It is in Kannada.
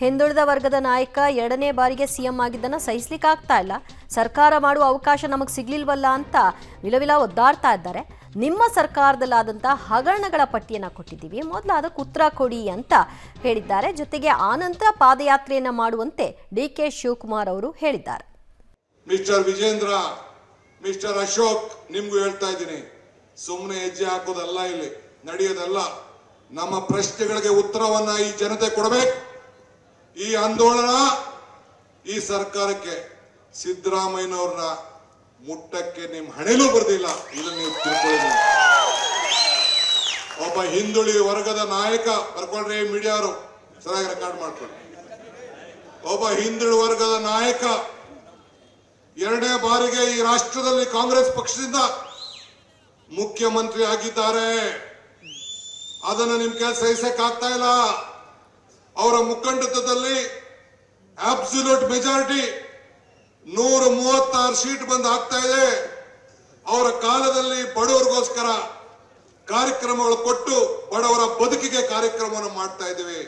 ಹಿಂದುಳಿದ ವರ್ಗದ ನಾಯಕ ಎರಡನೇ ಬಾರಿಗೆ ಸಿಎಂ ಆಗಿದ್ದನ್ನ ಸಹಿಸ್ಲಿಕ್ಕಾಗ್ತಾ ಇಲ್ಲ. ಸರ್ಕಾರ ಮಾಡುವ ಅವಕಾಶ ನಮಗೆ ಸಿಗ್ಲಿಲ್ವಲ್ಲ ಅಂತ ವಿಲವಿಲ ಒದ್ದಾಡ್ತಾ ಇದ್ದಾರೆ. ನಿಮ್ಮ ಸರ್ಕಾರದಲ್ಲಾದಂಥ ಹಗರಣಗಳ ಪಟ್ಟಿಯನ್ನು ಕೊಟ್ಟಿದ್ದೀವಿ, ಮೊದಲು ಅದಕ್ಕೆ ಉತ್ತರ ಕೊಡಿ ಅಂತ ಹೇಳಿದ್ದಾರೆ. ಜೊತೆಗೆ ಆನಂತರ ಪಾದಯಾತ್ರೆಯನ್ನು ಮಾಡುವಂತೆ DK ಶಿವಕುಮಾರ್ ಅವರು ಹೇಳಿದ್ದಾರೆ. ಮಿಸ್ಟರ್ ವಿಜೇಂದ್ರ, ಮಿಸ್ಟರ್ ಅಶೋಕ್, ನಿಮ್ಗೂ ಹೇಳ್ತಾ ಇದ್ದೀನಿ, ಸುಮ್ಮನೆ ಹೆಜ್ಜೆ ಹಾಕೋದಲ್ಲ, ಇಲ್ಲಿ ನಡೆಯೋದಲ್ಲ. ನಮ್ಮ ಪ್ರಶ್ನೆಗಳಿಗೆ ಉತ್ತರವನ್ನ ಈ ಜನತೆ ಕೊಡಬೇಕು. ಈ ಆಂದೋಲನ ಈ ಸರ್ಕಾರಕ್ಕೆ ಸಿದ್ದರಾಮಯ್ಯನವ್ರನ್ನ ಮುಟ್ಟಕ್ಕೆ ನಿಮ್ ಹಣೆಲೂ ಬರ್ದಿಲ್ಲ. ಇದನ್ನ ನೀವು ತಿಳ್ಕೊಳ್ಳಿ. ಒಬ್ಬ ಹಿಂದುಳಿ ವರ್ಗದ ನಾಯಕ, ಬರ್ಕೊಳ್ರಿ ಮೀಡಿಯಾರು, ಸರಿಯಾಗಿ ರೆಕಾರ್ಡ್ ಮಾಡ್ಕೊಳ್ಳಿ. ಒಬ್ಬ ಹಿಂದುಳಿ ವರ್ಗದ ನಾಯಕ ಎರಡನೇ ಬಾರಿಗೆ ಈ ರಾಷ್ಟ್ರದಲ್ಲಿ ಕಾಂಗ್ರೆಸ್ ಪಕ್ಷದಿಂದ ಮುಖ್ಯಮಂತ್ರಿ ಆಗಿದ್ದಾರೆ. ಅದನ್ನು ನಿಮ್ ಕೈ ಸಹಿಸಕ್ಕಾಗ್ತಾ ಇಲ್ಲ. ಅವರ ಮುಖಂಡತ್ವದಲ್ಲಿ ಅಬ್ಸಲ್ಯೂಟ್ ಮೆಜಾರಿಟಿ 136 ಸೀಟ್ ಬಂದು ಆಗ್ತಾ ಇದೆ. ಅವರ ಕಾಲದಲ್ಲಿ ಬಡವರಿಗೋಸ್ಕರ ಕಾರ್ಯಕ್ರಮಗಳು ಕೊಟ್ಟು ಬಡವರ ಬದುಕಿಗೆ ಕಾರ್ಯಕ್ರಮವನ್ನು ಮಾಡ್ತಾ ಇದ್ದೀವಿ.